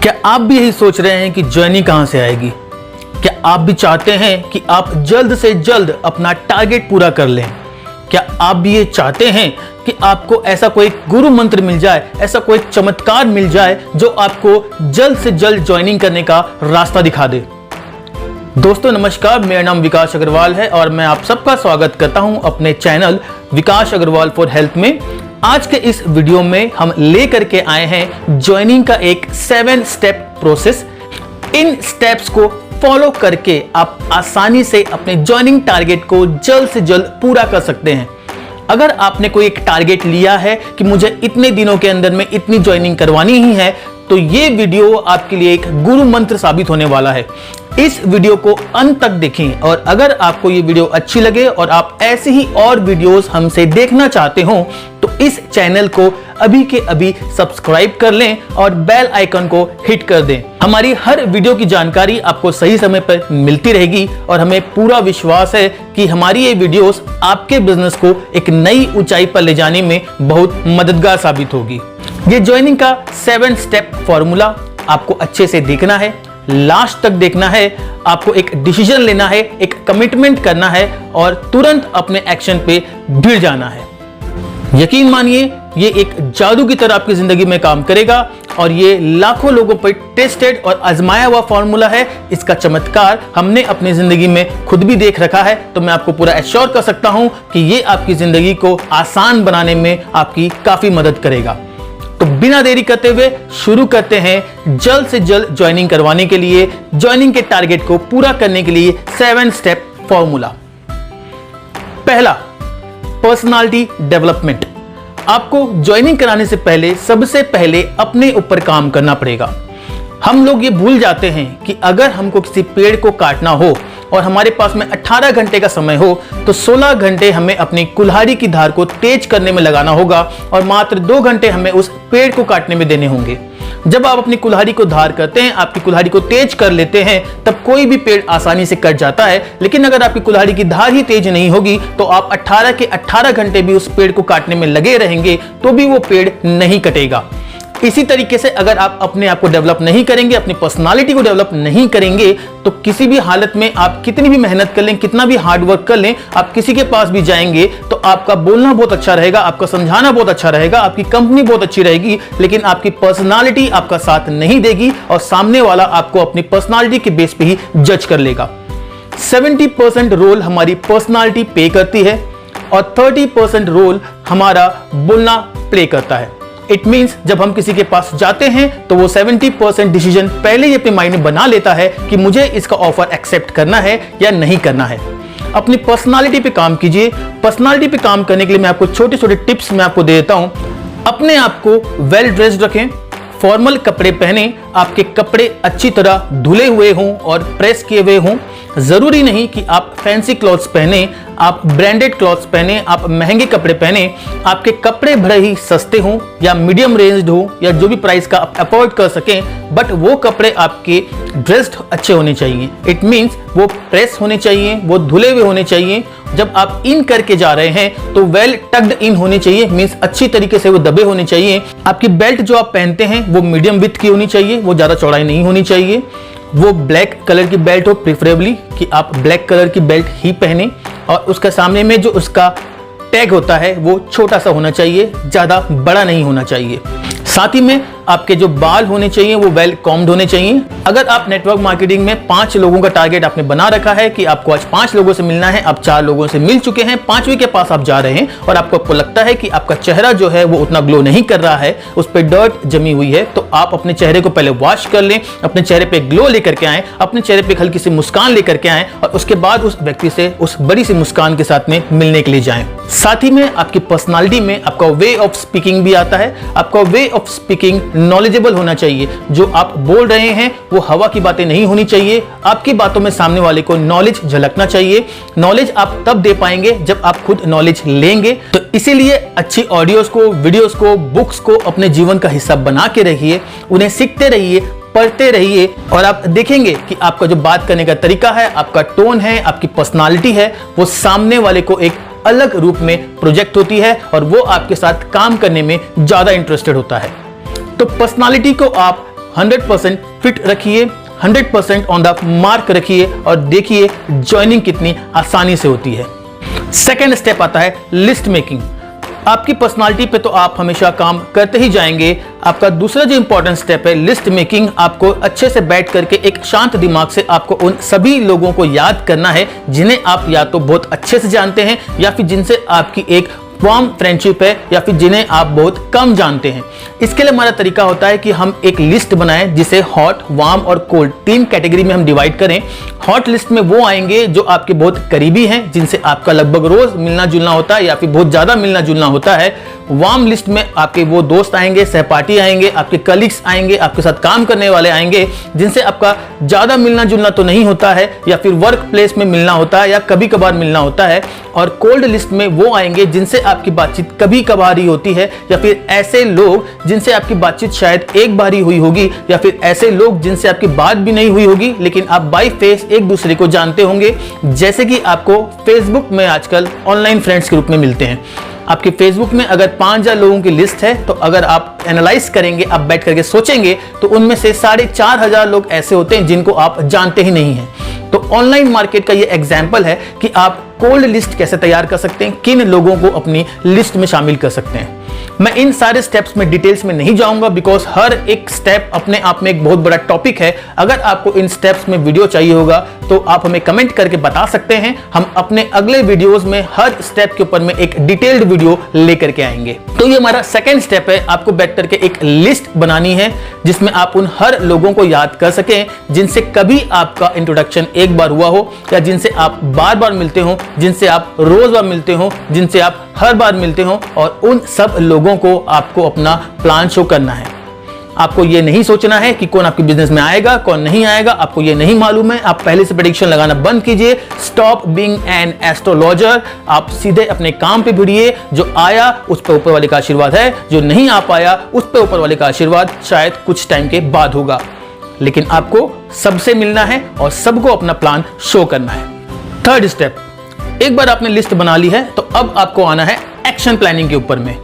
क्या आप भी यही सोच रहे हैं कि जर्नी कहां से आएगी? क्या आप भी चाहते हैं कि आप जल्द से जल्द अपना टारगेट पूरा कर लें? क्या आप भी ये चाहते हैं कि आपको ऐसा कोई गुरु मंत्र मिल जाए, ऐसा कोई चमत्कार मिल जाए जो आपको जल्द से जल्द ज्वाइनिंग करने का रास्ता दिखा दे? दोस्तों नमस्कार, मेरा नाम विकास अग्रवाल है और मैं आप सबका स्वागत करता हूं अपने channel Vikas Agarwal for health में। आज के इस वीडियो में हम लेकर के आए हैं ज्वाइनिंग का एक 7 स्टेप प्रोसेस। इन स्टेप्स को फॉलो करके आप आसानी से अपने ज्वाइनिंग टारगेट को जल्द से जल्द पूरा कर सकते हैं। अगर आपने कोई एक टारगेट लिया है कि मुझे इतने दिनों के अंदर में इतनी ज्वाइनिंग करवानी ही है, तो ये वीडियो आपके लिए एक गुरु मंत्र साबित होने वाला है। इस वीडियो को अंत तक देखें और अगर आपको ये वीडियो अच्छी लगे और आप ऐसे ही और वीडियोस हमसे देखना चाहते हो तो इस चैनल को अभी के अभी सब्सक्राइब कर लें और बेल आइकन को हिट कर दें। हमारी हर वीडियो की जानकारी आपको सही समय पर मिलती रहेगी और हमें पूरा विश्वास है कि हमारी ये वीडियोस आपके बिजनेस को एक नई ऊंचाई पर ले जाने में बहुत मददगार साबित होगी। ये ज्वाइनिंग का 7 स्टेप फॉर्मूला आपको अच्छे से देखना है, लास्ट तक देखना है, आपको एक डिसीजन लेना है, एक कमिटमेंट करना है और तुरंत अपने एक्शन पे भिड़ जाना है। यकीन मानिए ये एक जादू की तरह आपकी जिंदगी में काम करेगा और ये लाखों लोगों पर टेस्टेड और आजमाया हुआ फॉर्मूला है। इसका चमत्कार हमने अपनी जिंदगी में खुद भी देख रखा है, तो मैं आपको पूरा एश्योर कर सकता हूं कि ये आपकी जिंदगी को आसान बनाने में आपकी काफी मदद करेगा। तो बिना देरी करते हुए शुरू करते हैं जल्द से जल्द ज्वाइनिंग करवाने के लिए, ज्वाइनिंग के टारगेट को पूरा करने के लिए 7 स्टेप फॉर्मूला। पहला, पर्सनालिटी डेवलपमेंट। आपको ज्वाइनिंग कराने से पहले सबसे पहले अपने ऊपर काम करना पड़ेगा। हम लोग ये भूल जाते हैं कि अगर हमको किसी पेड़ को काटना हो और हमारे पास में 18 घंटे का समय हो तो 16 घंटे हमें अपनी कुल्हाड़ी की धार को तेज करने में लगाना होगा और मात्र 2 घंटे हमें उस पेड़ को काटने में देने होंगे। जब आप अपनी कुल्हाड़ी को धार करते हैं, आपकी कुल्हाड़ी को तेज कर लेते हैं, तब कोई भी पेड़ आसानी से कट जाता है। लेकिन अगर आपकी कुल्हाड़ी की धार ही तेज नहीं होगी तो आप 18 के 18 घंटे भी उस पेड़ को काटने में लगे रहेंगे तो भी वो पेड़ नहीं कटेगा। इसी तरीके से अगर आप अपने आप को डेवलप नहीं करेंगे, अपनी पर्सनालिटी को डेवलप नहीं करेंगे, तो किसी भी हालत में आप कितनी भी मेहनत कर लें, कितना भी हार्ड वर्क कर लें, आप किसी के पास भी जाएंगे तो आपका बोलना बहुत अच्छा रहेगा, आपका समझाना बहुत अच्छा रहेगा, आपकी कंपनी बहुत अच्छी रहेगी, लेकिन आपकी पर्सनालिटी आपका साथ नहीं देगी और सामने वाला आपको अपनी पर्सनालिटी के बेस पे ही जज कर लेगा। 70% रोल हमारी पर्सनालिटी प्ले करती है और 30% रोल हमारा बोलना प्ले करता है। इट मीन्स जब हम किसी के पास जाते हैं तो वो 70% डिसीजन पहले ही अपने माइंड में बना लेता है कि मुझे इसका ऑफर एक्सेप्ट करना है या नहीं करना है। अपनी पर्सनालिटी पे काम कीजिए। पर्सनालिटी पे काम करने के लिए मैं आपको छोटे छोटे टिप्स मैं आपको दे देता हूं। अपने आप को वेल ड्रेस्ड रखें, फॉर्मल कपड़े पहने, आपके कपड़े अच्छी तरह धुले हुए हों और प्रेस किए हुए हों। जरूरी नहीं कि आप फैंसी क्लॉथ्स पहने, आप ब्रांडेड क्लॉथ्स पहने, आप महंगे कपड़े पहने। आपके कपड़े भले ही सस्ते हों या मीडियम रेंज हो या जो भी प्राइस का आप अफोर्ड कर सकें, बट वो कपड़े आपके ड्रेस्ड अच्छे होने चाहिए। इट मीन्स वो प्रेस होने चाहिए, वो धुले हुए होने चाहिए। जब आप इन करके जा रहे हैं तो वेल टक्ड इन होने चाहिए, मीन्स अच्छी तरीके से वो दबे होने चाहिए। आपकी बेल्ट जो आप पहनते हैं वो मीडियम विड्थ की होनी चाहिए, वो ज्यादा चौड़ाई नहीं होनी चाहिए। वो ब्लैक कलर की बेल्ट हो, प्रिफरेबली कि आप ब्लैक कलर की बेल्ट ही पहने और उसका सामने में जो उसका टैग होता है वो छोटा सा होना चाहिए, ज्यादा बड़ा नहीं होना चाहिए। साथ ही में आपके जो बाल होने चाहिए वो वेल कॉम्ड होने चाहिए। अगर आप नेटवर्क मार्केटिंग में 5 लोगों का टारगेट आपने बना रखा है कि आपको आज 5 लोगों से मिलना है, आप 4 लोगों से मिल चुके हैं, 5वें के पास आप जा रहे हैं और आपको लगता है कि आपका चेहरा जो है वो उतना ग्लो नहीं कर रहा है, उस पर डर्ट जमी हुई है, तो आप अपने चेहरे को पहले वॉश कर लें, अपने चेहरे पे ग्लो लेकर के आए, अपने चेहरे पे हल्की सी मुस्कान लेकर के आए और उसके बाद उस व्यक्ति से उस बड़ी सी मुस्कान के साथ में मिलने के लिए जाएं। साथ ही में आपकी पर्सनालिटी में आपका वे ऑफ स्पीकिंग भी आता है। आपका वे ऑफ स्पीकिंग नॉलेजेबल होना चाहिए। जो आप बोल रहे हैं वो हवा की बातें नहीं होनी चाहिए। आपकी बातों में सामने वाले को नॉलेज झलकना चाहिए। नॉलेज आप तब दे पाएंगे जब आप खुद नॉलेज लेंगे। तो इसीलिए अच्छी ऑडियोज को, वीडियोस को, बुक्स को अपने जीवन का हिस्सा बना के रखिए, उन्हें सीखते रहिए, पढ़ते रहिए और आप देखेंगे कि आपका जो बात करने का तरीका है, आपका टोन है, आपकी पर्सनालिटी है, वो सामने वाले को एक अलग रूप में प्रोजेक्ट होती है और वो आपके साथ काम करने में ज्यादा इंटरेस्टेड होता है। तो पर्सनालिटी को आप 100% फिट रखिए, 100% ऑन द मार्क रखिए और देखिए ज्वाइनिंग कितनी आसानी से होती है। सेकेंड स्टेप आता है लिस्ट मेकिंग। आपकी पर्सनालिटी पे तो आप हमेशा काम करते ही जाएंगे। आपका दूसरा जो इंपॉर्टेंट स्टेप है लिस्ट मेकिंग, आपको अच्छे से बैठ करके एक शांत दिमाग से आपको उन सभी लोगों को याद करना है जिन्हें आप या तो बहुत अच्छे से जानते हैं या फिर जिनसे आपकी एक वार्म फ्रेंडशिप है या फिर जिन्हें आप बहुत कम जानते हैं। इसके लिए हमारा तरीका होता है कि हम एक लिस्ट बनाएं जिसे हॉट, वार्म और कोल्ड 3 कैटेगरी में हम डिवाइड करें। हॉट लिस्ट में वो आएंगे जो आपके बहुत करीबी हैं, जिनसे आपका लगभग रोज मिलना जुलना होता है या फिर बहुत ज्यादा मिलना जुलना होता है। वार्म लिस्ट में आपके वो दोस्त आएंगे, सहपाठी आएंगे, आपके कलीग्स आएंगे, आपके साथ काम करने वाले आएंगे जिनसे आपका ज्यादा मिलना जुलना तो नहीं होता है या फिर वर्क प्लेस में मिलना होता है या कभी कभार मिलना होता है। और कोल्ड लिस्ट में वो आएंगे जिनसे आपकी बातचीत कभी कभार ही होती है या फिर ऐसे लोग जिनसे आपकी बातचीत शायद एक बार ही हुई होगी या फिर ऐसे लोग जिनसे आपकी बात भी नहीं हुई होगी लेकिन आप बाय फेस एक दूसरे को जानते होंगे, जैसे कि आपको फेसबुक में आजकल ऑनलाइन फ्रेंड्स के रूप में मिलते हैं। आपके फेसबुक में अगर 5000 लोगों की लिस्ट है तो अगर आप एनालाइज करेंगे, आप बैठ करके सोचेंगे तो उनमें से 4500 लोग ऐसे होते हैं जिनको आप जानते ही नहीं हैं। तो ऑनलाइन मार्केट का ये एग्जाम्पल है कि आप कोल्ड लिस्ट कैसे तैयार कर सकते हैं, किन लोगों को अपनी लिस्ट में शामिल कर सकते हैं। मैं इन सारे स्टेप्स में डिटेल्स में नहीं जाऊंगा बिकॉज हर एक स्टेप अपने आप में एक बहुत बड़ा टॉपिक है। अगर आपको इन स्टेप्स में वीडियो चाहिए होगा तो आप हमें कमेंट करके बता सकते हैं। हम अपने अगले वीडियोस में हर स्टेप के ऊपर में एक डिटेल्ड वीडियो लेकर के आएंगे। तो ये हमारा सेकेंड स्टेप है, आपको बैठ करके एक लिस्ट बनानी है जिसमें आप उन हर लोगों को याद कर सकें जिनसे कभी आपका इंट्रोडक्शन एक बार हुआ हो या जिनसे आप बार बार मिलते हो, जिनसे आप रोज बार मिलते हो, जिनसे आप हर बार मिलते हो और उन सब लोगों को आपको अपना प्लान शो करना है। आपको ये नहीं सोचना है कि कौन आपके बिजनेस में आएगा, कौन नहीं आएगा, आपको ये नहीं मालूम है। आप पहले से प्रेडिक्शन लगाना बंद कीजिए। Stop being an astrologer. आप सीधे अपने काम पे भिड़िए। जो आया उस पर ऊपर वाले का आशीर्वाद है, जो नहीं आ पाया उस पर ऊपर वाले का आशीर्वाद शायद कुछ टाइम के बाद होगा, लेकिन आपको सबसे मिलना है और सबको अपना प्लान शो करना है। थर्ड स्टेप, एक बार आपने लिस्ट बना ली है तो अब आपको आना है एक्शन प्लानिंग के ऊपर में।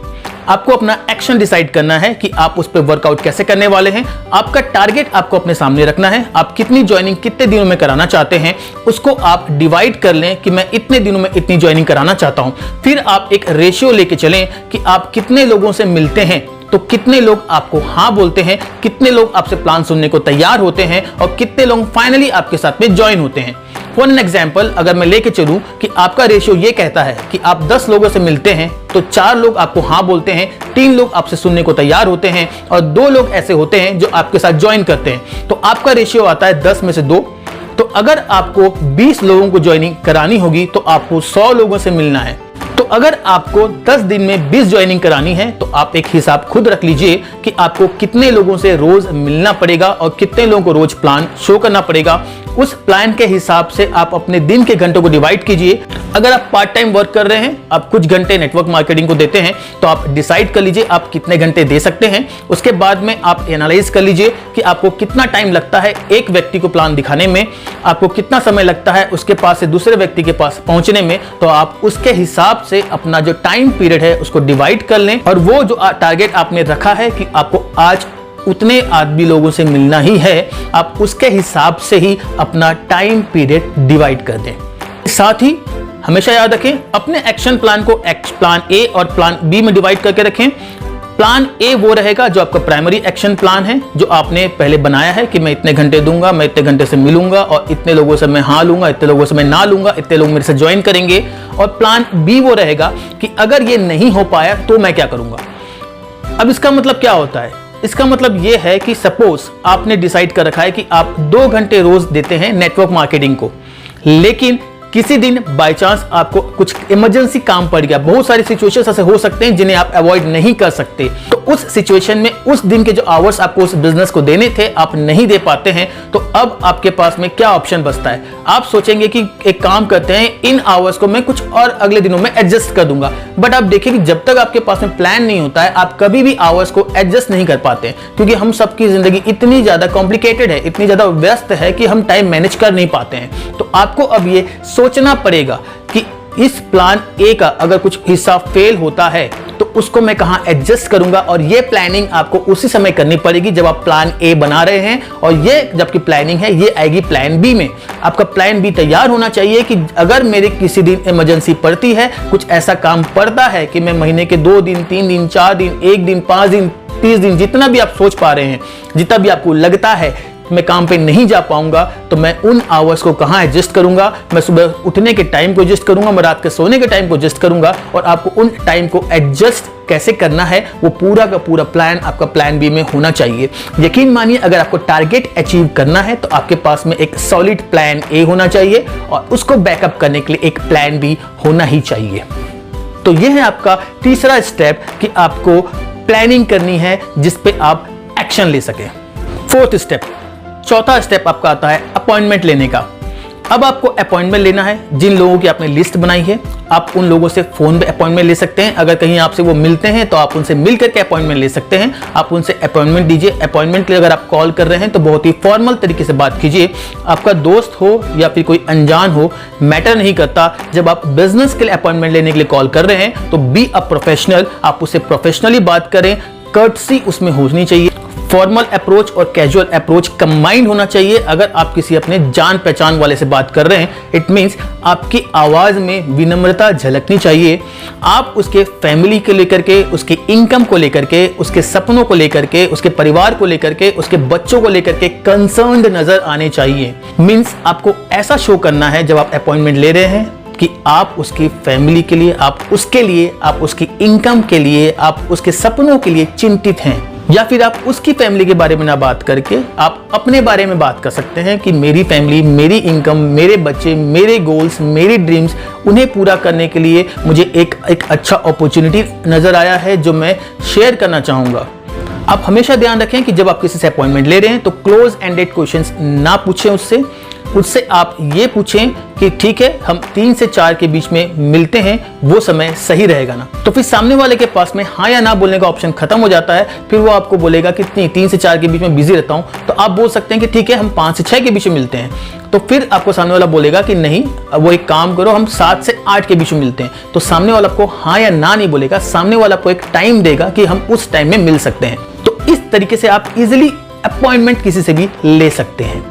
आपको अपना एक्शन डिसाइड करना है कि आप उस पर वर्कआउट कैसे करने वाले हैं। आपका टारगेट आपको अपने सामने रखना है। आप कितनी ज्वाइनिंग कितने दिनों में कराना चाहते हैं उसको आप डिवाइड कर लें कि मैं इतने दिनों में इतनी ज्वाइनिंग कराना चाहता हूं। फिर आप एक रेशियो लेके चलें कि आप कितने लोगों से मिलते हैं तो कितने लोग आपको हाँ बोलते हैं, कितने लोग आपसे प्लान सुनने को तैयार होते हैं और कितने लोग फाइनली आपके साथ में ज्वाइन होते हैं। फॉर एन एग्जाम्पल, अगर मैं लेके चलूं कि आपका रेशियो ये कहता है कि आप 10 लोगों से मिलते हैं तो 4 लोग आपको हाँ बोलते हैं, 3 लोग आपसे सुनने को तैयार होते हैं और 2 लोग ऐसे होते हैं जो आपके साथ ज्वाइन करते हैं, तो आपका रेशियो आता है 10 में से 2। तो अगर आपको 20 लोगों को ज्वाइनिंग करानी होगी तो आपको 100 लोगों से मिलना है। तो अगर आपको 10 दिन में 20 ज्वाइनिंग करानी है तो आप एक हिसाब खुद रख लीजिए कि आपको कितने लोगों से रोज मिलना पड़ेगा और कितने लोगों को रोज प्लान शो करना पड़ेगा। उस प्लान के हिसाब से आप अपने दिन के घंटों को डिवाइड कीजिए। अगर आप पार्ट टाइम वर्क कर रहे हैं, आप कुछ घंटे नेटवर्क मार्केटिंग को देते हैं, तो आप डिसाइड कर लीजिए आप कितने घंटे दे सकते हैं। उसके बाद में आप एनालाइज कर लीजिए कि आपको कितना टाइम लगता है एक व्यक्ति को प्लान दिखाने में, आपको कितना समय लगता है उसके पास से दूसरे व्यक्ति के पास पहुंचने में। तो आप उसके हिसाब से अपना जो टाइम पीरियड है उसको डिवाइड कर लें और वो जो टारगेट आपने रखा है कि आपको आज उतने आदमी लोगों से मिलना ही है, आप उसके हिसाब से ही अपना टाइम पीरियड डिवाइड कर दें। साथ ही हमेशा याद रखें अपने एक्शन प्लान को प्लान ए और प्लान बी में डिवाइड करके रखें। प्लान ए वो रहेगा जो आपका प्राइमरी एक्शन प्लान है, जो आपने पहले बनाया है कि मैं इतने घंटे दूंगा, मैं इतने घंटे से मिलूंगा और इतने लोगों से मैं हाँ लूंगा, इतने लोगों से मैं ना लूंगा, इतने लोग मेरे से ज्वाइन करेंगे। और प्लान बी वो रहेगा कि अगर ये नहीं हो पाया तो मैं क्या करूंगा। अब इसका मतलब क्या होता है? इसका मतलब ये है कि सपोज आपने डिसाइड कर रखा है कि आप 2 घंटे रोज देते हैं नेटवर्क मार्केटिंग को, लेकिन किसी दिन बाय चांस आपको कुछ इमरजेंसी काम पड़ गया। बहुत सारी सिचुएशंस ऐसे हो सकते हैं जिन्हें आप अवॉइड नहीं कर सकते। तो उस सिचुएशन में उस दिन के जो आवर्स आपको उस बिजनेस को देने थे आप नहीं दे पाते हैं, तो अब आपके पास में क्या ऑप्शन बचता है? आप सोचेंगे कि एक काम करते हैं, इन आवर्स को मैं कुछ और अगले दिनों में एडजस्ट कर दूंगा। बट आप देखिए कि जब तक आपके पास में प्लान नहीं होता है आप कभी भी आवर्स को एडजस्ट नहीं कर पाते हैं, क्योंकि हम सबकी जिंदगी इतनी ज्यादा कॉम्प्लिकेटेड है, इतनी ज्यादा व्यस्त है कि हम टाइम मैनेज कर नहीं पाते हैं। तो आपको अब ये सोचना पड़ेगा कि इस प्लान ए का अगर कुछ हिस्सा फेल होता है तो उसको मैं कहां एडजस्ट करूंगा, और ये प्लानिंग आपको उसी समय करनी पड़ेगी जब आप प्लान ए बना रहे हैं, और ये जबकि प्लानिंग है ये आएगी प्लान बी में। आपका प्लान बी तैयार होना चाहिए कि अगर मेरे किसी दिन इमरजेंसी पड़ती है, कुछ ऐसा काम पड़ता है कि मैं महीने के 2 दिन 3 दिन 4 दिन 1 दिन 5 दिन 30 दिन जितना भी आप सोच पा रहे हैं, जितना भी आपको लगता है मैं काम पे नहीं जा पाऊंगा, तो मैं उन आवर्स को कहां एडजस्ट करूंगा, मैं सुबह उठने के टाइम को एडजस्ट करूंगा, मैं रात के सोने के टाइम को एडजस्ट करूंगा, और आपको उन टाइम को एडजस्ट कैसे करना है वो पूरा का पूरा प्लान आपका प्लान बी में होना चाहिए। यकीन मानिए अगर आपको टारगेट अचीव करना है तो आपके पास में एक सॉलिड प्लान ए होना चाहिए और उसको बैकअप करने के लिए एक प्लान बी होना ही चाहिए। तो यह है आपका तीसरा स्टेप कि आपको प्लानिंग करनी है जिस पे आप एक्शन ले सकें। फोर्थ स्टेप, चौथा स्टेप आपका आता है अपॉइंटमेंट लेने का। अब आपको अपॉइंटमेंट लेना है। जिन लोगों की आपने लिस्ट बनाई है आप उन लोगों से फोन पे अपॉइंटमेंट ले सकते हैं। अगर कहीं आपसे वो मिलते हैं तो आप उनसे मिल करके अपॉइंटमेंट ले सकते हैं। आप उनसे अपॉइंटमेंट दीजिए। अपॉइंटमेंट के लिए अगर आप कॉल कर रहे हैं तो बहुत ही फॉर्मल तरीके से बात कीजिए। आपका दोस्त हो या फिर कोई अनजान हो, मैटर नहीं करता। जब आप बिजनेस के लिए अपॉइंटमेंट लेने के लिए कॉल कर रहे हैं तो बी अ प्रोफेशनल, आप उससे प्रोफेशनली बात करें। कर्टसी उसमें होनी चाहिए। फॉर्मल अप्रोच और कैजुअल अप्रोच कंबाइंड होना चाहिए। अगर आप किसी अपने जान पहचान वाले से बात कर रहे हैं, इट मींस आपकी आवाज में विनम्रता झलकनी चाहिए। आप उसके फैमिली को लेकर के, उसके इनकम को लेकर के, उसके सपनों को लेकर के, उसके परिवार को लेकर के, उसके बच्चों को लेकर के कंसर्न्ड नजर आने चाहिए। मींस आपको ऐसा शो करना है जब आप अपॉइंटमेंट ले रहे हैं कि आप उसकी फैमिली के लिए, आप उसके लिए, आप उसकी इनकम के लिए, आप उसके सपनों के लिए चिंतित हैं। या फिर आप उसकी फैमिली के बारे में ना बात करके आप अपने बारे में बात कर सकते हैं कि मेरी फैमिली, मेरी इनकम, मेरे बच्चे, मेरे गोल्स, मेरी ड्रीम्स, उन्हें पूरा करने के लिए मुझे एक अच्छा अपॉर्चुनिटी नजर आया है जो मैं शेयर करना चाहूंगा। आप हमेशा ध्यान रखें कि जब आप किसी से अपॉइंटमेंट ले रहे हैं तो क्लोज एंडेड क्वेश्चंस ना पूछें उससे आप ये पूछें कि ठीक है हम 3 से 4 के बीच में मिलते हैं, वो समय सही रहेगा ना। तो फिर सामने वाले के पास में हाँ या ना बोलने का ऑप्शन खत्म हो जाता है। फिर वो आपको बोलेगा कि 3 से 4 के बीच में बिजी रहता हूं, तो आप बोल सकते हैं कि ठीक है हम 5 से 6 के बीच में मिलते हैं। तो फिर आपको सामने वाला बोलेगा कि नहीं, वो एक काम करो हम 7 से 8 के बीच में मिलते हैं। तो सामने वाला आपको हाँ या ना नहीं बोलेगा, सामने वाला आपको एक टाइम देगा कि हम उस टाइम में मिल सकते हैं। तो इस तरीके से आप इजिली अपॉइंटमेंट किसी से भी ले सकते हैं।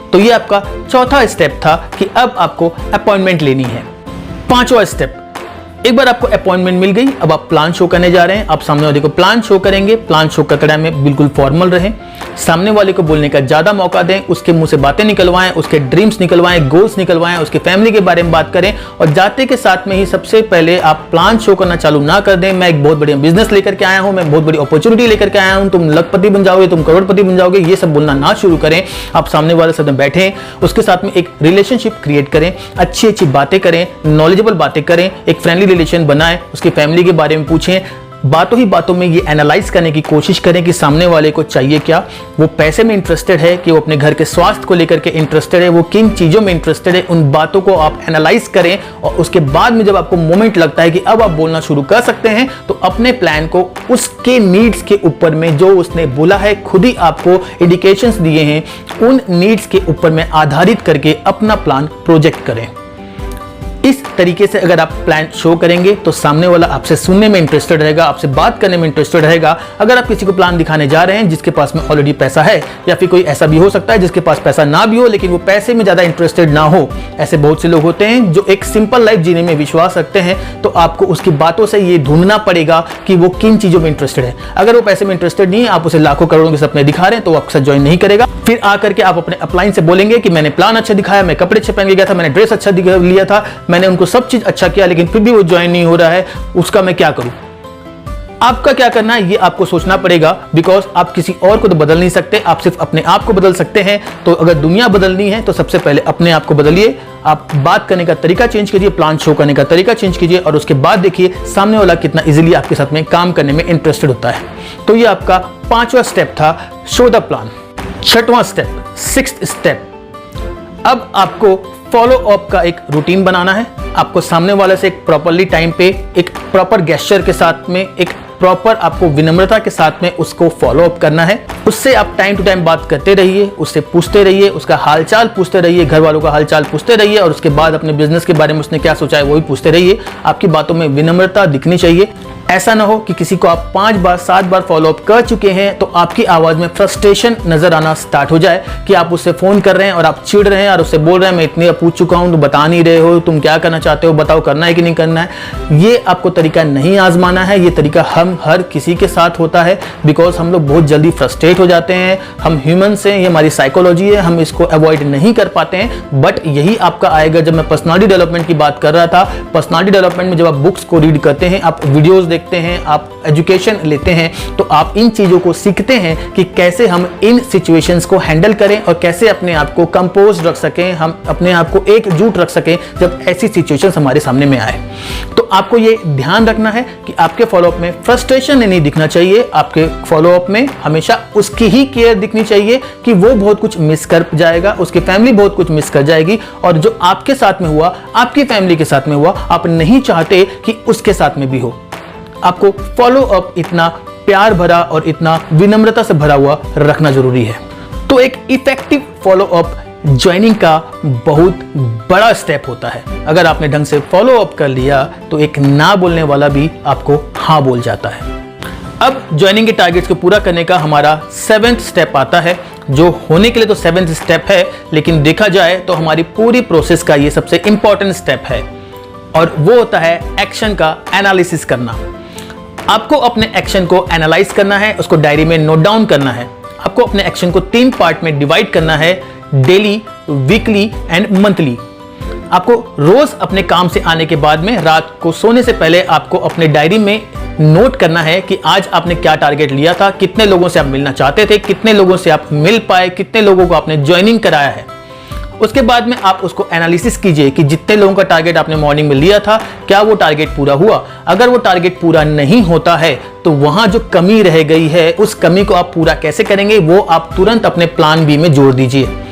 तो ये आपका चौथा स्टेप था कि अब आपको अपॉइंटमेंट लेनी है। पांचवा स्टेप, एक बार आपको अपॉइंटमेंट मिल गई, अब आप प्लान शो करने जा रहे हैं। आप सामने वाले को प्लान शो करेंगे। प्लान शो का कड़ा में बिल्कुल फॉर्मल रहें। सामने वाले को बोलने का ज्यादा मौका दें, उसके मुंह से बातें निकलवाएं, उसके ड्रीम्स निकलवाएं, गोल्स निकलवाएं, उसके फैमिली के बारे में बात करें। और जाते के साथ में ही सबसे पहले आप प्लान शो करना चालू ना कर दें। मैं एक बहुत बढ़िया बिजनेस लेकर के आया हूं, मैं बहुत बड़ी अपॉर्चुनिटी लेकर के आया हूं, तुम लखपति बन जाओगे, तुम करोड़पति बन जाओगे, ये सब बोलना ना शुरू करें। आप सामने वाले साथ में बैठें, उसके साथ में एक रिलेशनशिप क्रिएट करें, अच्छी अच्छी बातें करें, नॉलेजेबल बातें करें, एक फ्रेंडली रिलेशन बनाएं, उसकी फैमिली के बारे में पूछें। बातों ही बातों में ये एनालाइज करने की कोशिश करें कि सामने वाले को चाहिए क्या। वो पैसे में इंटरेस्टेड है कि वो अपने घर के स्वास्थ्य को लेकर के इंटरेस्टेड है, वो किन चीज़ों में इंटरेस्टेड है। उन बातों को आप एनालाइज करें और उसके बाद में जब आपको मोमेंट लगता है कि अब आप बोलना शुरू कर सकते हैं, तो अपने प्लान को उसके नीड्स के ऊपर में, जो उसने बोला है, खुद ही आपको इंडिकेशंस दिए हैं, उन नीड्स के ऊपर में आधारित करके अपना प्लान प्रोजेक्ट करें। इस तरीके से अगर आप प्लान शो करेंगे तो सामने वाला आपसे सुनने में इंटरेस्टेड रहेगा, आपसे बात करने में इंटरेस्टेड रहेगा। अगर आप किसी को प्लान दिखाने जा रहे हैं जिसके पास में ऑलरेडी पैसा है, या फिर कोई ऐसा भी हो सकता है जिसके पास पैसा ना भी हो लेकिन वो पैसे में ज्यादा इंटरेस्टेड ना हो, ऐसे बहुत से लोग होते हैं जो एक सिंपल लाइफ जीने में विश्वास रखते हैं। तो आपको उसकी बातों से ये ढूंढना पड़ेगा कि वो किन चीजों में इंटरेस्टेड है। अगर वो पैसे में इंटरेस्टेड नहीं है, आप उसे लाखों करोड़ों के सपने दिखा रहे हैं, तो वो आपके साथ ज्वाइन नहीं करेगा। फिर आकर के आप अपने अपलाइन से बोलेंगे कि मैंने प्लान अच्छा दिखाया, मैं कपड़े अच्छे पहन के गया था, मैंने ड्रेस अच्छा लिया था, मैंने उनको सब चीज अच्छा किया, लेकिन फिर भी वो ज्वाइन नहीं हो रहा है, उसका मैं क्या करूं। आपका क्या करना है ये आपको सोचना पड़ेगा, बिकॉज आप किसी और को तो बदल नहीं सकते, आप सिर्फ अपने आप को बदल सकते हैं। तो अगर दुनिया बदलनी है तो सबसे पहले अपने आप को बदलिए। आप बात करने का तरीका चेंज कीजिए, प्लान शो करने का तरीका चेंज कीजिए, और उसके बाद देखिए सामने वाला कितना इजीली आपके साथ में काम करने में इंटरेस्टेड होता है। तो ये आपका 5वां स्टेप था, शो द प्लान। 6वां स्टेप, 6th स्टेप, अब आपको फॉलो अप का एक रूटीन बनाना है। आपको सामने वाले से एक प्रॉपरली टाइम पे, एक प्रॉपर गेस्चर के साथ में, एक प्रॉपर आपको विनम्रता के साथ में उसको फॉलो अप करना है। उससे आप टाइम टू टाइम बात करते रहिए, उससे पूछते रहिए, उसका हालचाल पूछते रहिए, घर वालों का हालचाल पूछते रहिए और उसके बाद अपने बिजनेस के बारे में उसने क्या सोचा है वो भी पूछते रहिए। आपकी बातों में विनम्रता दिखनी चाहिए। ऐसा ना हो कि किसी को आप 5 बार 7 बार फॉलो अप कर चुके हैं तो आपकी आवाज़ में फ्रस्ट्रेशन नजर आना स्टार्ट हो जाए कि आप उससे फ़ोन कर रहे हैं और आप चिढ़ रहे हैं और उससे बोल रहे हैं मैं इतनी पूछ चुका हूं, तुम बता नहीं रहे हो, तुम क्या करना चाहते हो, बताओ करना है कि नहीं करना है। ये आपको तरीका नहीं आजमाना है। ये तरीका हम हर किसी के साथ होता है, बिकॉज हम लोग बहुत जल्दी फ्रस्ट्रेट हो जाते हैं। हम ह्यूमन्स हैं, ये हमारी साइकोलॉजी है, हम इसको अवॉइड नहीं कर पाते हैं। बट यही आपका आएगा जब मैं पर्सनालिटी डेवलपमेंट की बात कर रहा था। पर्सनालिटी डेवलपमेंट में जब आप बुक्स को रीड करते हैं, आप वीडियोज़ देखते हैं, आप एजुकेशन लेते हैं, तो आप इन चीज़ों को सीखते हैं कि कैसे हम इन सिचुएशंस को हैंडल करें और कैसे अपने आप को कंपोज रख सकें, हम अपने आप को एकजुट रख सकें जब ऐसी सिचुएशंस हमारे सामने में आए। तो आपको ये ध्यान रखना है कि आपके फॉलोअप में फ्रस्ट्रेशन नहीं दिखना चाहिए। आपके फॉलोअप में हमेशा उसकी ही केयर दिखनी चाहिए कि वो बहुत कुछ मिस कर जाएगा, उसकी फैमिली बहुत कुछ मिस कर जाएगी और जो आपके साथ में हुआ, आपकी फैमिली के साथ में हुआ, आप नहीं चाहते कि उसके साथ में भी हो। आपको फॉलो अप इतना प्यार भरा और इतना विनम्रता से भरा हुआ रखना जरूरी है। तो एक इफेक्टिव फॉलो अप ज्वाइनिंग का बहुत बड़ा स्टेप होता है। अगर आपने ढंग से फॉलो अप कर लिया तो एक ना बोलने वाला भी आपको हाँ बोल जाता है। अब ज्वाइनिंग के टारगेट्स को पूरा करने का हमारा 7th स्टेप आता है, जो होने के लिए तो 7th स्टेप है, लेकिन देखा जाए तो हमारी पूरी प्रोसेस का ये सबसे इंपॉर्टेंट स्टेप है और वो होता है एक्शन का एनालिसिस करना। आपको अपने एक्शन को एनालाइज करना है, उसको डायरी में नोट डाउन करना है। आपको अपने एक्शन को 3 पार्ट में डिवाइड करना है, डेली, वीकली एंड मंथली। आपको रोज अपने काम से आने के बाद में रात को सोने से पहले आपको अपने डायरी में नोट करना है कि आज आपने क्या टारगेट लिया था, कितने लोगों से आप मिलना चाहते थे, कितने लोगों से आप मिल पाए, कितने लोगों को आपने ज्वाइनिंग कराया है। उसके बाद में आप उसको एनालिसिस कीजिए कि जितने लोगों का टारगेट आपने मॉर्निंग में लिया था, क्या वो टारगेट पूरा हुआ। अगर वो टारगेट पूरा नहीं होता है तो वहां जो कमी रह गई है, उस कमी को आप पूरा कैसे करेंगे वो आप तुरंत अपने प्लान बी में जोड़ दीजिए।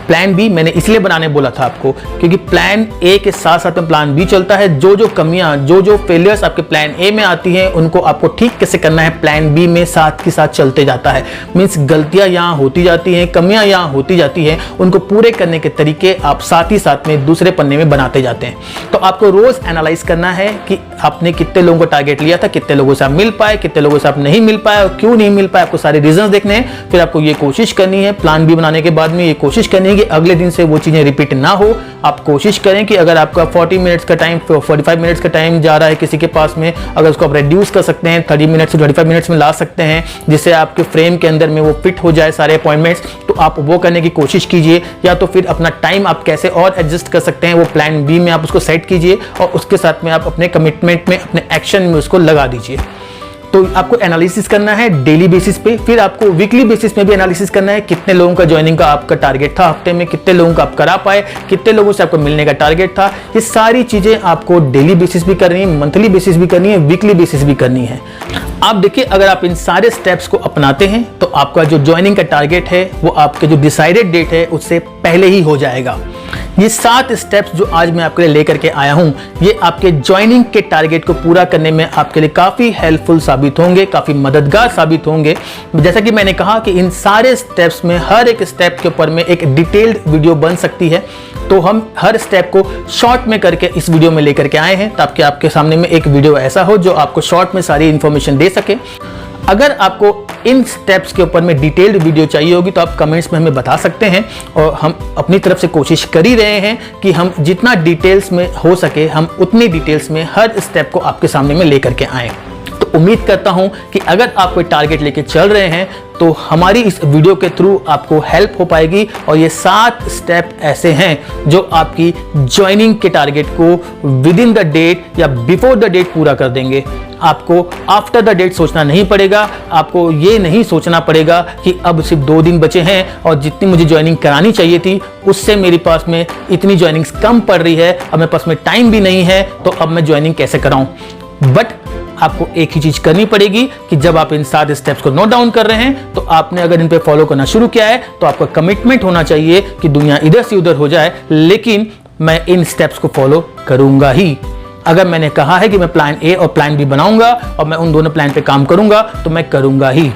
प्लान बी मैंने इसलिए बनाने बोला था आपको क्योंकि प्लान ए के साथ साथ में प्लान बी चलता है। जो कमियां, जो फेलियर्स आपके प्लान ए में आती हैं, उनको आपको ठीक कैसे करना है प्लान बी में साथ के साथ चलते जाता है। मीन्स गलतियां यहाँ होती जाती हैं, कमियां यहाँ होती जाती हैं, उनको पूरे करने के तरीके आप साथ ही साथ में दूसरे पन्ने में बनाते जाते हैं। तो आपको रोज एनालाइज करना है कि आपने कितने लोगों का टारगेट लिया था, कितने लोगों से आप मिल पाए, कितने लोगों से आप नहीं मिल पाए और क्यों नहीं मिल पाए। आपको सारे रीजंस देखने हैं। फिर आपको ये कोशिश करनी है, प्लान बी बनाने के बाद में ये कोशिश करनी है कि अगले दिन से वो चीजें रिपीट ना हो। आप कोशिश करें कि अगर आपका 40 मिनट्स का टाइम, 45 मिनट्स का टाइम जा रहा है किसी के पास में, अगर उसको आप रिड्यूस कर सकते हैं, 30 मिनट से 25 मिनट्स में ला सकते हैं, जिससे आपके फ्रेम के अंदर में वो फिट हो जाए सारे अपॉइंटमेंट्स, तो आप वो करने की कोशिश कीजिए। या तो फिर अपना टाइम आप कैसे और एडजस्ट कर सकते हैं, वो प्लान बी में आप उसको सेट कीजिए और उसके साथ में आप अपने कमिटमेंट में, अपने एक्शन में उसको लगा दीजिए। तो आपको एनालिसिस करना है डेली बेसिस पे, फिर आपको वीकली बेसिस में भी एनालिसिस करना है कितने लोगों का ज्वाइनिंग का आपका टारगेट था हफ्ते में, कितने लोगों का आप करा पाए, कितने लोगों से आपको मिलने का टारगेट था। ये सारी चीजें आपको डेली बेसिस भी करनी है, मंथली बेसिस भी करनी है, वीकली बेसिस भी करनी है। आप देखिए, अगर आप इन सारे स्टेप्स को अपनाते हैं तो आपका जो ज्वाइनिंग का टारगेट है वो आपके जो डिसाइडेड डेट है उससे पहले ही हो जाएगा। ये 7 स्टेप्स जो आज मैं आपके लिए लेकर के आया हूं, ये आपके ज्वाइनिंग के टारगेट को पूरा करने में आपके लिए काफी हेल्पफुल साबित होंगे, काफी मददगार साबित होंगे। जैसा कि मैंने कहा कि इन सारे स्टेप्स में हर एक स्टेप के ऊपर में एक डिटेल्ड वीडियो बन सकती है, तो हम हर स्टेप को शॉर्ट में करके इस वीडियो में लेकर के आए हैं ताकि आपके सामने में एक वीडियो ऐसा हो जो आपको शॉर्ट में सारी इंफॉर्मेशन दे सके। अगर आपको इन स्टेप्स के ऊपर में डिटेल्ड वीडियो चाहिए होगी तो आप कमेंट्स में हमें बता सकते हैं और हम अपनी तरफ से कोशिश कर ही रहे हैं कि हम जितना डिटेल्स में हो सके हम उतनी डिटेल्स में हर स्टेप को आपके सामने में लेकर के आएँ। तो उम्मीद करता हूं कि अगर आप कोई टारगेट लेके चल रहे हैं तो हमारी इस वीडियो के थ्रू आपको हेल्प हो पाएगी और ये 7 स्टेप ऐसे हैं जो आपकी ज्वाइनिंग के टारगेट को विद इन द डेट या बिफोर द डेट पूरा कर देंगे। आपको आफ्टर द डेट सोचना नहीं पड़ेगा। आपको ये नहीं सोचना पड़ेगा कि अब सिर्फ 2 दिन बचे हैं और जितनी मुझे ज्वाइनिंग करानी चाहिए थी उससे मेरे पास में इतनी ज्वाइनिंग्स कम पड़ रही है, अब मेरे पास में टाइम भी नहीं है, तो अब मैं ज्वाइनिंग कैसे कराऊं। बट आपको एक ही चीज करनी पड़ेगी कि जब आप इन 7 स्टेप्स को नोट डाउन कर रहे हैं तो आपने अगर इन पे फॉलो करना शुरू किया है तो आपका कमिटमेंट होना चाहिए कि दुनिया इधर से उधर हो जाए लेकिन मैं इन स्टेप्स को फॉलो करूंगा ही। अगर मैंने कहा है कि मैं प्लान ए और प्लान बी बनाऊंगा और मैं उन दोनों प्लान पे काम करूंगा तो मैं करूंगा ही।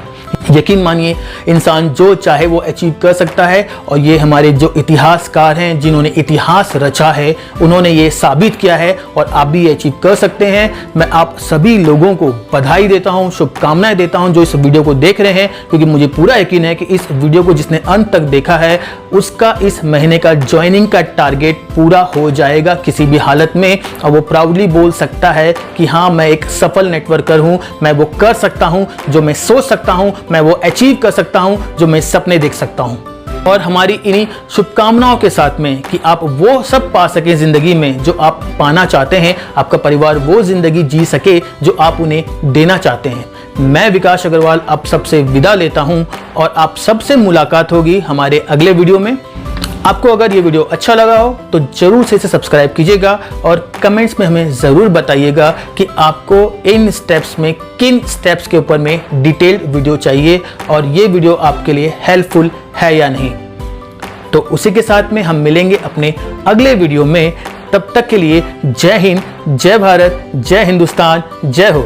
यकीन मानिए, इंसान जो चाहे वो अचीव कर सकता है और ये हमारे जो इतिहासकार हैं, जिन्होंने इतिहास रचा है, उन्होंने ये साबित किया है और आप भी ये अचीव कर सकते हैं। मैं आप सभी लोगों को बधाई देता हूं, शुभकामनाएं देता हूं जो इस वीडियो को देख रहे हैं, क्योंकि मुझे पूरा यकीन है कि इस वीडियो को जिसने अंत तक देखा है उसका इस महीने का ज्वाइनिंग का टारगेट पूरा हो जाएगा किसी भी हालत में, और वो प्राउडली बोल सकता है कि हाँ, मैं एक सफल नेटवर्कर हूं, मैं वो कर सकता हूं जो मैं सोच सकता हूं, मैं वो अचीव कर सकता हूं जो मैं सपने देख सकता हूं। और हमारी इन्हीं शुभकामनाओं के साथ में कि आप वो सब पा सकें जिंदगी में जो आप पाना चाहते हैं, आपका परिवार वो जिंदगी जी सके जो आप उन्हें देना चाहते हैं। मैं विकास अग्रवाल आप सबसे विदा लेता हूं और आप सबसे मुलाकात होगी हमारे अगले वीडियो में। आपको अगर ये वीडियो अच्छा लगा हो तो जरूर से इसे सब्सक्राइब कीजिएगा और कमेंट्स में हमें ज़रूर बताइएगा कि आपको इन स्टेप्स में किन स्टेप्स के ऊपर में डिटेल्ड वीडियो चाहिए और ये वीडियो आपके लिए हेल्पफुल है या नहीं। तो उसी के साथ में हम मिलेंगे अपने अगले वीडियो में। तब तक के लिए जय हिंद, जय भारत, जय हिंदुस्तान, जय हो।